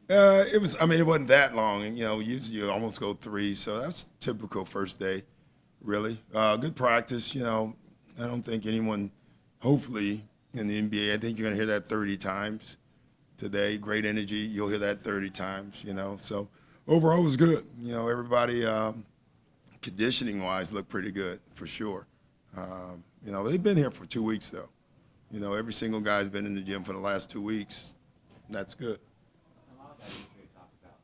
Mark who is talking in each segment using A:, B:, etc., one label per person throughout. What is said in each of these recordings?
A: It was. I mean, it wasn't that long, and usually you almost go three, so that's typical first day, really. Good practice. I don't think anyone, hopefully, in the NBA, I think you're gonna hear that 30 times today. Great energy. You'll hear that 30 times. So overall it was good. Everybody conditioning wise looked pretty good for sure. They've been here for 2 weeks though. Every single guy's been in the gym for the last 2 weeks. That's good.
B: A lot of guys usually talk about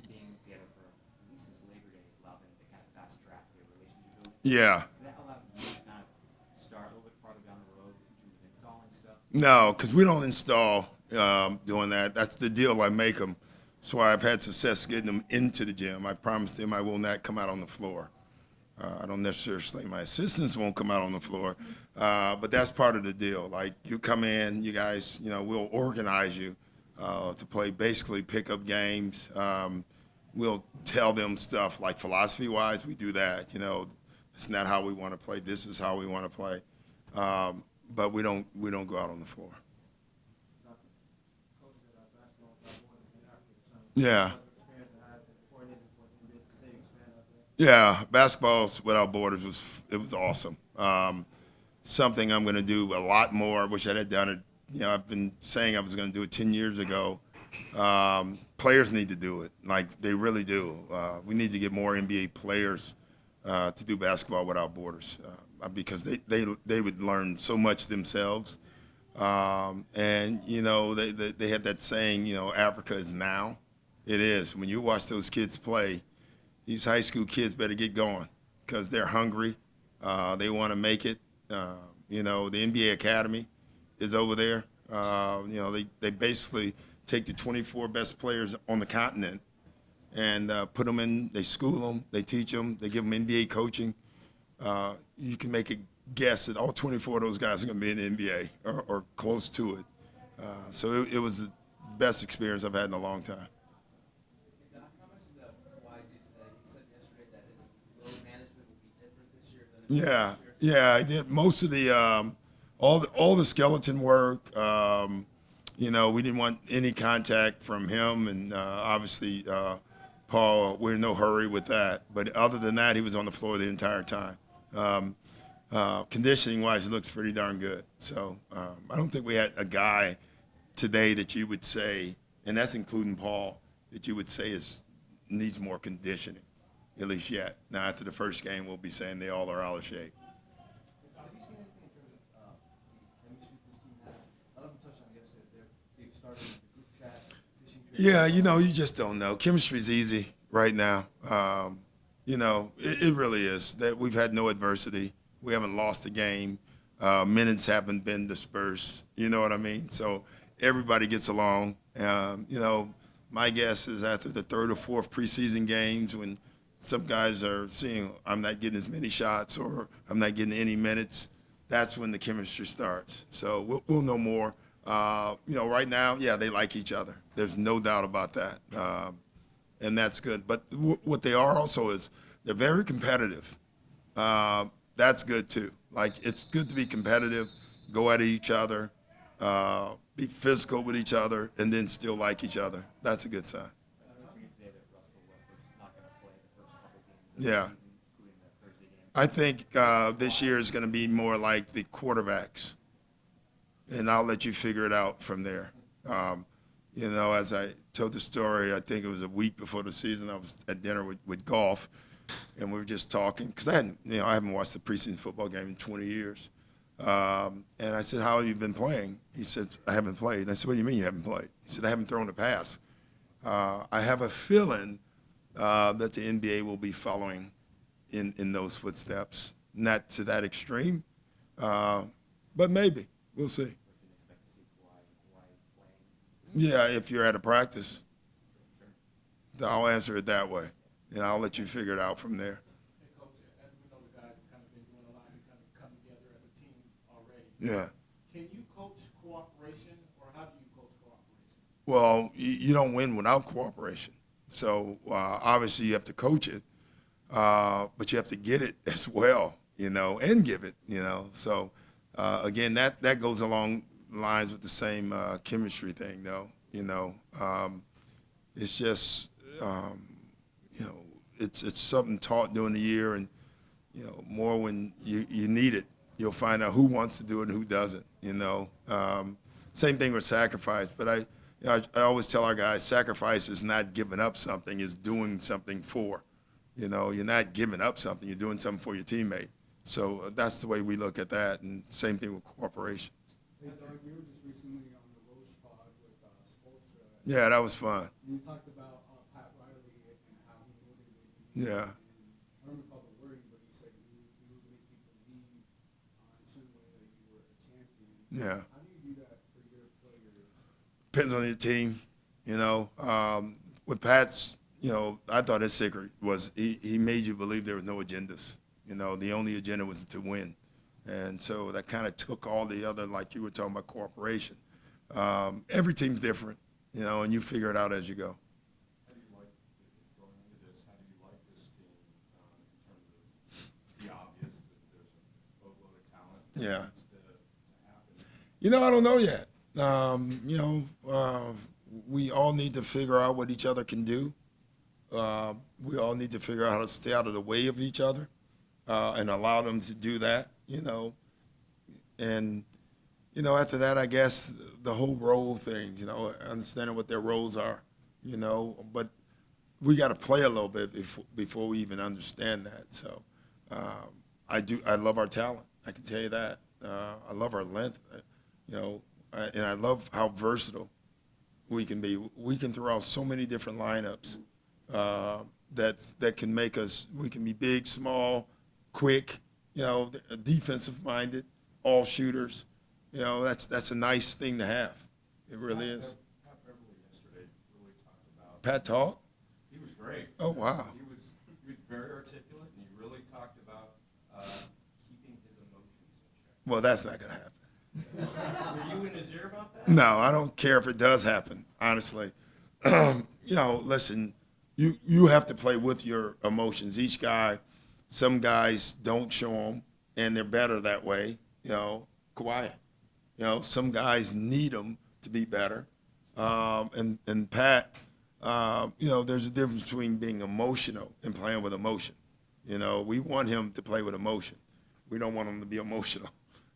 B: being together for at least since Labor Day has allowed them to kind of fast track their relationship building.
A: Yeah.
B: Does that allow you to kind of start a little bit farther down the road in terms of installing stuff?
A: No, because we don't install doing that. That's the deal I make them. That's why I've had success getting them into the gym. I promised them I will not come out on the floor. I don't necessarily say my assistants won't come out on the floor, but that's part of the deal. Like you come in, you guys, we'll organize you to play basically pickup games. We'll tell them stuff like philosophy-wise, we do that. It's not how we want to play. This is how we want to play. But we don't go out on the floor. Yeah. Yeah, basketball without borders was awesome. Something I'm going to do a lot more. I wish I had done it. I've been saying I was going to do it 10 years ago. Players need to do it, like they really do. We need to get more NBA players to do basketball without borders because they would learn so much themselves. And they had that saying, Africa is now. It is. When you watch those kids play, these high school kids better get going because they're hungry. They want to make it. The NBA Academy is over there. They basically take the 24 best players on the continent and put them in. They school them. They teach them. They give them NBA coaching. You can make a guess that all 24 of those guys are going to be in the NBA or close to it. So it was the best experience I've had in a long time.
C: Doc, how much of the why did he said yesterday that his load management will be different this year than it was
A: Yeah,
C: last year?
A: yeah, I did most of the all the skeleton work. We didn't want any contact from him, and obviously Paul. We're in no hurry with that. But other than that, he was on the floor the entire time. Um, Conditioning wise, it looks pretty darn good. So I don't think we had a guy today that you would say, and that's including Paul, that you would say needs more conditioning, at least yet. Now after the first game, we'll be saying they all are out of shape.
C: Have you seen anything in terms of the chemistry this team has? A lot of them touched on it yesterday. They've started the group chat, fishing trips.
A: Yeah, you just don't know. Chemistry's easy right now. It really is. That we've had no adversity. We haven't lost a game. Minutes haven't been dispersed. You know what I mean? So everybody gets along. My guess is after the third or fourth preseason games, when some guys are seeing I'm not getting as many shots or I'm not getting any minutes, that's when the chemistry starts. So we'll know more. Right now, yeah, they like each other. There's no doubt about that, and that's good. But what they are also is they're very competitive. That's good too. Like it's good to be competitive, go at each other, be physical with each other, and then still like each other. That's a good sign.
B: News for you today that Russell Westbrook's not going to play the first couple games of the
A: Yeah,
B: season, including the Thursday game.
A: I think this year is going to be more like the quarterbacks, and I'll let you figure it out from there. As I told the story, I think it was a week before the season. I was at dinner with golf, and we were just talking because I haven't watched the preseason football game in 20 years. And I said, "How have you been playing?" He said, "I haven't played." And I said, "What do you mean you haven't played?" He said, "I haven't thrown a pass." I have a feeling that the NBA will be following in those footsteps. Not to that extreme, but maybe. We'll see.
B: We can expect to see Kawhi playing.
A: Yeah, if you're at a practice,
B: Sure.
A: I'll answer it that way, and I'll let you figure it out from there.
D: Hey, Coach, as we know, the guys have kind of been doing a lot to kind of come together as a team already.
A: Yeah.
D: Can you coach cooperation, or how do you coach cooperation?
A: Well, you don't win without cooperation. So obviously you have to coach it, but you have to get it as well, and give it. So again, that goes along lines with the same chemistry thing, though. It's just, you know, it's something taught during the year, and more when you need it, you'll find out who wants to do it and who doesn't. Same thing with sacrifice. But I always tell our guys, sacrifice is not giving up something; is doing something for. You're not giving up something; you're doing something for your teammate. So that's the way we look at that, and same thing with cooperation.
C: Hey, Doug, you were just recently on the Roche pod with Spolstra.
A: Yeah, that was fun.
C: You talked about Pat Riley and how he motivated you.
A: Yeah.
C: And I don't recall the wording, but you said you would make people believe in certain way that you were a champion.
A: Yeah.
C: How do you do that for your players?
A: Depends on your team. With Pat's, I thought his secret was he made you believe there was no agendas. The only agenda was to win. And so that kind of took all the other, like you were talking about, cooperation. Every team's different, and you figure it out as you go.
E: How do you like, going into this, how do you like this team in terms of the obvious that there's a boatload of talent that
A: Yeah.
E: needs to happen?
A: I don't know yet. We all need to figure out what each other can do. We all need to figure out how to stay out of the way of each other and allow them to do that, And, after that, I guess the whole role thing, understanding what their roles are, But we got to play a little bit before we even understand that. So I love our talent. I can tell you that. I love our length, and I love how versatile we can be. We can throw out so many different lineups that can make us. We can be big, small, quick. Defensive minded, all shooters. That's a nice thing to have. It really is.
E: Pat Beverly yesterday really talked about.
A: Pat talk?
E: He was great.
A: Oh, wow.
E: He was very articulate, and he really talked about keeping his emotions in
A: Well, that's not going to happen.
E: check. Were you in his ear about that?
A: No, I don't care if it does happen, honestly. Listen, you have to play with your emotions. Each guy, some guys don't show them, and they're better that way, quiet. Some guys need them to be better. And Pat, there's a difference between being emotional and playing with emotion. We want him to play with emotion. We don't want him to be emotional,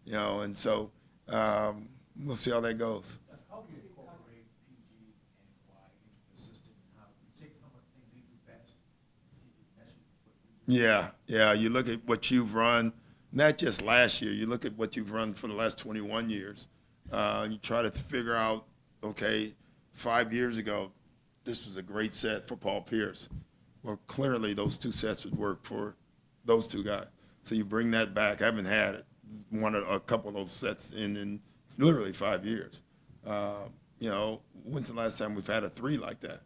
A: and so we'll see how that goes.
F: How do you incorporate PG and Kawhi into the system, and how you take some of the things they do best and see if it meshes with what you do?
A: Yeah. You look at what you've run, not just last year. You look at what you've run for the last 21 years. You try to figure out, okay, 5 years ago, this was a great set for Paul Pierce. Well, clearly those two sets would work for those two guys. So you bring that back. I haven't had it, a couple of those sets in literally 5 years. When's the last time we've had a three like that?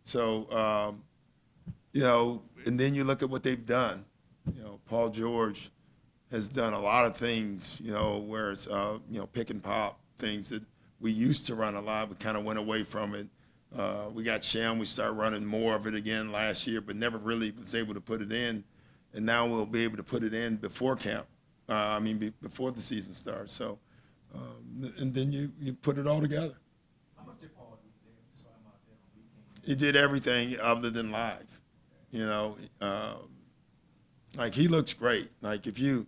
A: So and then you look at what they've done. Paul George has done a lot of things, where it's, pick and pop things that we used to run a lot. We kind of went away from it. We got Sham. We started running more of it again last year, but never really was able to put it in. And now we'll be able to put it in before camp. Before the season starts. So, and then you put it all together.
F: How much did Paul do there? So I'm out there on weekends.
A: He did everything other than live. Like he looks great. Like if you,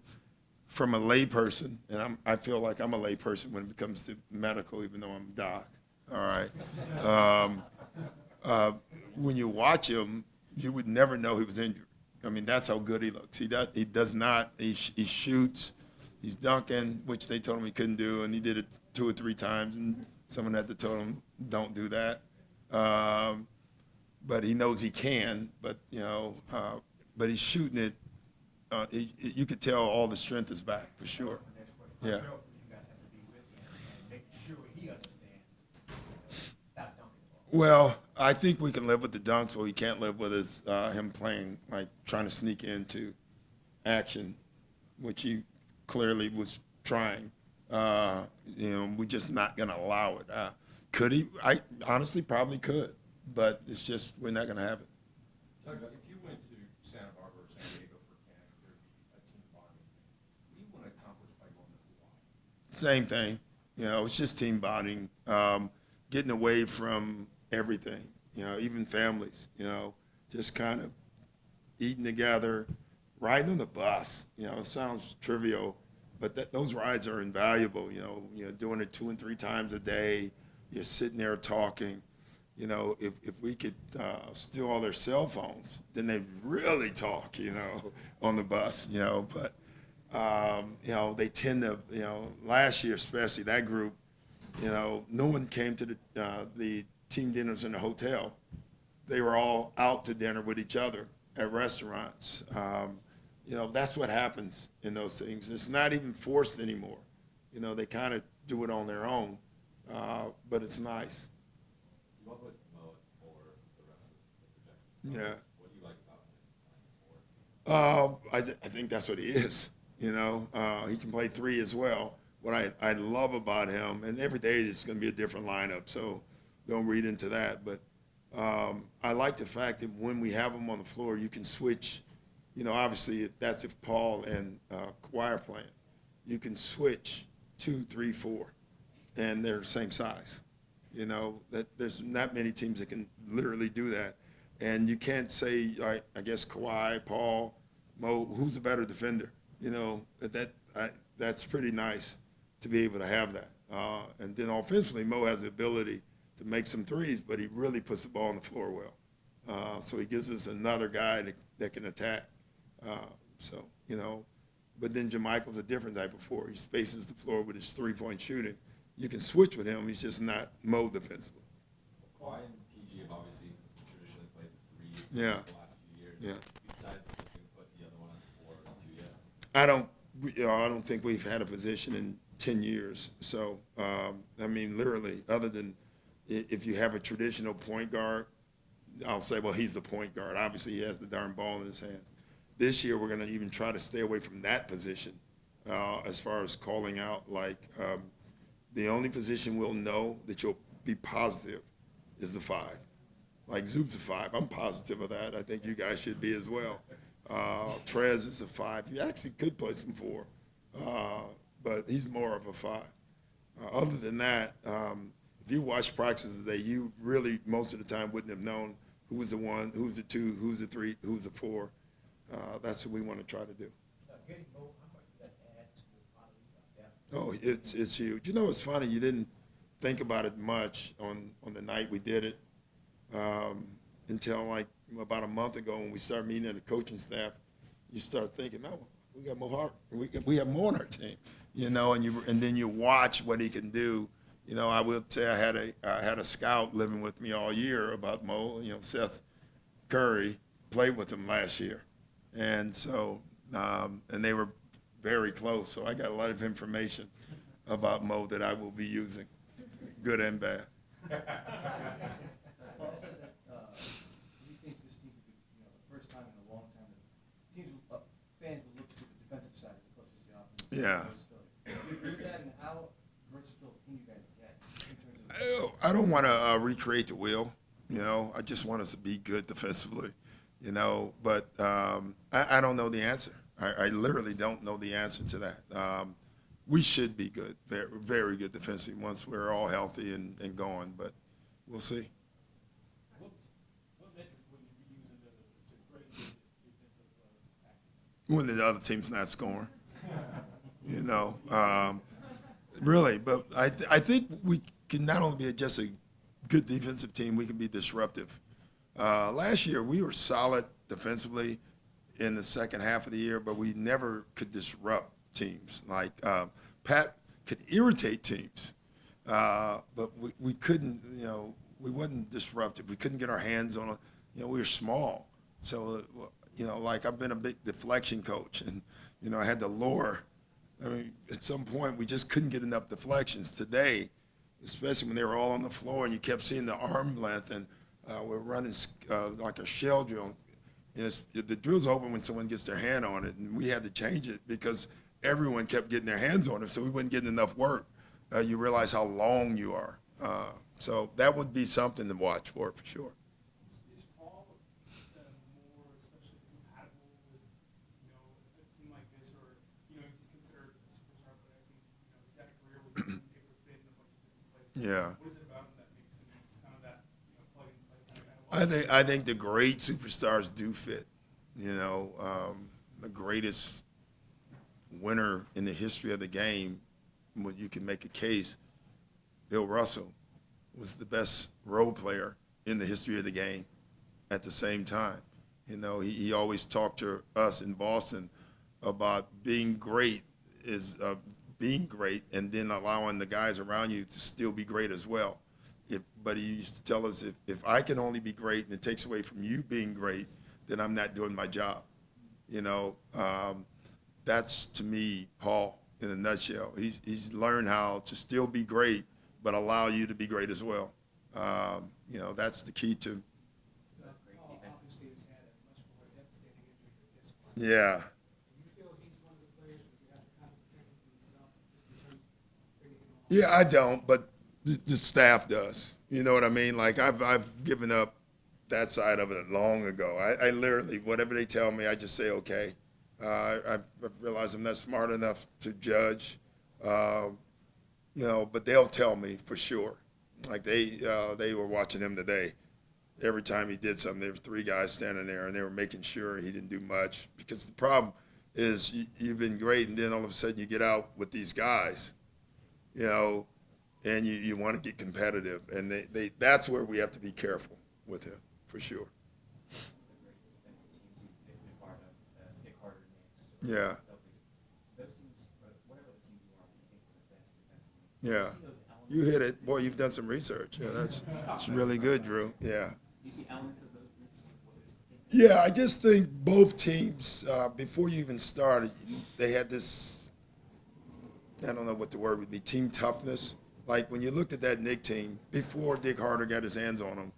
A: from a lay person, and I feel like I'm a lay person when it comes to medical, even though I'm a doc. All right. When you watch him, you would never know he was injured. That's how good he looks. He does not. He shoots. He's dunking, which they told him he couldn't do, and he did it 2 or 3 times, and someone had to tell him, don't do that. But he knows he can. But but he's shooting it. You could tell all the strength is back for sure.
F: The next question.
A: Yeah.
F: How careful you guys have to be with him and make sure he understands stop dunking the ball?
A: Well, I think we can live with the dunks. What we can't live with is him playing, like trying to sneak into action, which he clearly was trying. We're just not going to allow it. Could he? I honestly probably could, but it's just we're not going to have it.
E: Doug, if you went to Santa Barbara or San Diego for camp, there'd be a team bonding thing. What do you want to accomplish by going to Hawaii?
A: Same thing. It's just team bonding, getting away from everything. even families, just kind of eating together, riding on the bus. It sounds trivial, but those rides are invaluable. Doing it 2 and 3 times a day, you're sitting there talking. If we could steal all their cell phones, then they'd really talk. On the bus. But they tend to. Last year especially, that group. No one came to the team dinners in the hotel. They were all out to dinner with each other at restaurants. That's what happens in those things. It's not even forced anymore. They kind of do it on their own, but it's nice.
E: You work with Mo for the rest of the projections.
A: Yeah.
E: What do you like about him playing for?
A: I think that's what he is. He can play three as well. What I love about him, and every day it's going to be a different lineup, so don't read into that. But I like the fact that when we have him on the floor, you can switch. Obviously that's if Paul and Kawhi are playing. You can switch 2, 3, 4, and they're the same size. That there's not many teams that can literally do that. And you can't say, I guess Kawhi, Paul, Mo, who's a better defender? That's pretty nice to be able to have that. And then offensively, Mo has the ability to make some threes, but he really puts the ball on the floor well. So he gives us another guy that can attack. But then Jermichael's a different type of four. He spaces the floor with his three-point shooting. You can switch with him. He's just not Mo defensively.
E: Kawhi and PG have obviously traditionally played the three
A: Yeah.
E: the last few years.
A: Yeah.
E: You decided to put the other one on the 4 or 2 yet?
A: I don't think we've had a position in 10 years. So, literally, other than if you have a traditional point guard, I'll say, well, he's the point guard. Obviously, he has the darn ball in his hands. This year, we're going to even try to stay away from that position as far as calling out. The only position we'll know that you'll be positive is the 5. Like Zoob's a 5. I'm positive of that. I think you guys should be as well. Trez is a 5. He actually could play some 4, but he's more of a 5. Other than that, if you watch practices today, you really most of the time wouldn't have known who was the 1, who was the 2, who was the 3, who was the 4. That's what we want to try to do.
F: Getting Mo, how much does that add to the quality of depth?
A: Oh, it's huge. It's funny. You didn't think about it much on the night we did it until like about a month ago when we started meeting at the coaching staff. You start thinking, oh, we got more heart. We have more on our team, and then you watch what he can do. I will say I had a scout living with me all year about Mo. Seth Curry played with him last year, and so and they were very close. So I got a lot of information about Mo that I will be using, good and bad.
C: Paul said that he thinks this team could be, the first time in a long time that fans will look to the defensive side as opposed to the offensive.
A: Yeah.
C: Do you agree with that, and how versatile can you guys get in terms of?
A: I don't want to recreate the wheel. I just want us to be good defensively. But I don't know the answer. I literally don't know the answer to that. We should be good, very, very good defensively once we're all healthy and going, but we'll see.
D: What metric would you be using to grade this defensive tactics?
A: When the other team's not scoring. Really, but I think we can not only be just a good defensive team, we can be disruptive. Last year, we were solid defensively in the second half of the year, but we never could disrupt teams. Like Pat could irritate teams, but we couldn't, we wasn't disruptive. We couldn't get our hands on it. We were small. So, like I've been a big deflection coach, and, I had to lure. At some point, we just couldn't get enough deflections. Today, especially when they were all on the floor and you kept seeing the arm length, and we're running like a shell drill. The drill's over when someone gets their hand on it, and we had to change it because everyone kept getting their hands on it, so we wasn't getting enough work. You realize how long you are. So that would be something to watch for sure.
D: Is Paul more especially compatible with, a team like this, or, he's considered a superstar, but I think, he's had a career where it would fit in a bunch of different places.
A: Yeah.
D: What is it about him that makes him kind of that, plug and play kind of
A: I think the great superstars do fit. The greatest winner in the history of the game, when you can make a case, Bill Russell was the best role player in the history of the game at the same time. He always talked to us in Boston about being great is being great and then allowing the guys around you to still be great as well. But he used to tell us, if I can only be great and it takes away from you being great, then I'm not doing my job. That's, to me, Paul in a nutshell. He's learned how to still be great, but allow you to be great as well. That's the key to.
C: Paul obviously has had a much more devastating injury than this one.
A: Yeah.
C: Do you feel he's one of the players that you have to kind of protect him from himself, just in terms of bringing him on?
A: Yeah, I don't, but the staff does. You know what I mean? Like I've given up that side of it long ago. I literally, whatever they tell me, I just say okay. I've realized I'm not smart enough to judge, but they'll tell me for sure. Like they were watching him today. Every time he did something, there were three guys standing there, and they were making sure he didn't do much. Because the problem is you've been great, and then all of a sudden you get out with these guys, and you want to get competitive, and that's where we have to be careful with him for sure. Yeah.
B: Those teams, whatever the teams you are, you think are the best defensively.
A: Yeah.
B: Do you see those elements?
A: You hit it. Boy, you've done some research. Yeah, that's really good, Drew. Yeah.
B: Do you see elements of those groups with this particular?
A: Yeah, I just think both teams, before you even started, they had this, I don't know what the word would be, team toughness. Like when you looked at that Knick team, before Dick Harder got his hands on them,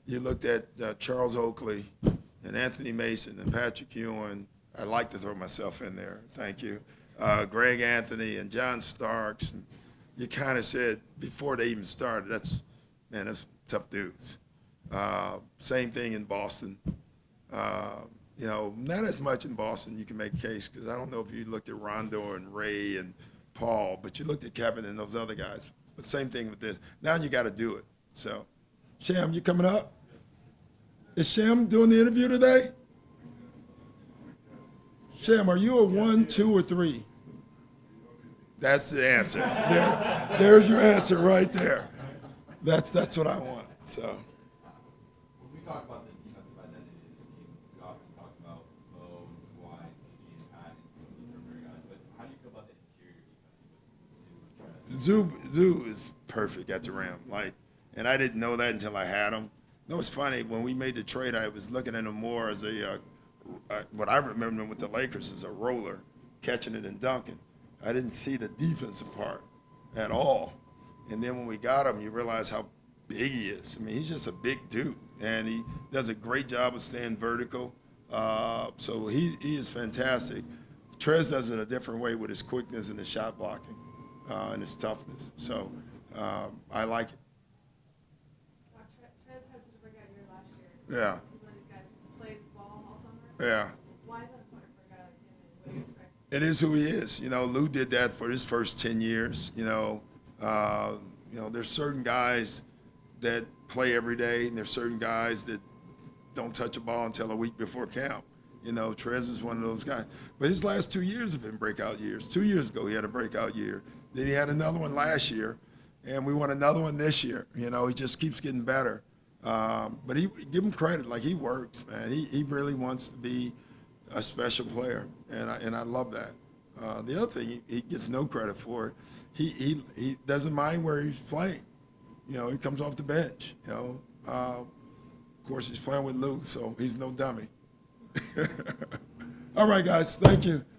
A: you looked at Charles Oakley and Anthony Mason and Patrick Ewing. I like to throw myself in there. Thank you. Greg Anthony and John Starks. And you kind of said before they even started, that's tough dudes. Same thing in Boston. Not as much in Boston you can make a case because I don't know if you looked at Rondo and Ray and Paul, but you looked at Kevin and those other guys. But same thing with this. Now you got to do it. So, Sham, you coming up? Is Sham doing the interview today? Sham, are you a 1, 2, or 3? That's the answer. There's your answer right there. That's what I want. So.
E: When we talk about the defensive identity of this team, we often talk about Bo, Kawhi, PG, and Pat, and some of the perimeter guys. But how do you feel about the interior defense with Zoo and Trez?
A: Zoo is perfect at the rim. And I didn't know that until I had him. It's funny, when we made the trade, I was looking at him more as what I remember with the Lakers is a roller, catching it and dunking. I didn't see the defensive part at all. And then when we got him, you realize how big he is. I mean, he's just a big dude, and he does a great job of staying vertical. So he is fantastic. Trez does it a different way with his quickness and his shot blocking and his toughness. So I like it.
G: Trez has such a breakout year last year.
A: Yeah.
G: He's one of these guys who plays ball all summer.
A: Yeah.
G: Why is that important for a guy like him, and what do you expect?
A: It is who he is. Lou did that for his first 10 years. There's certain guys that play every day, and there's certain guys that don't touch a ball until a week before camp. Trez is one of those guys. But his last 2 years have been breakout years. 2 years ago, he had a breakout year. Then he had another one last year, and we won another one this year. He just keeps getting better. But give him credit. Like, he works, man. He really wants to be a special player, and I love that. The other thing he gets no credit for, he doesn't mind where he's playing. He comes off the bench. Of course, he's playing with Lou, so he's no dummy. All right, guys, thank you.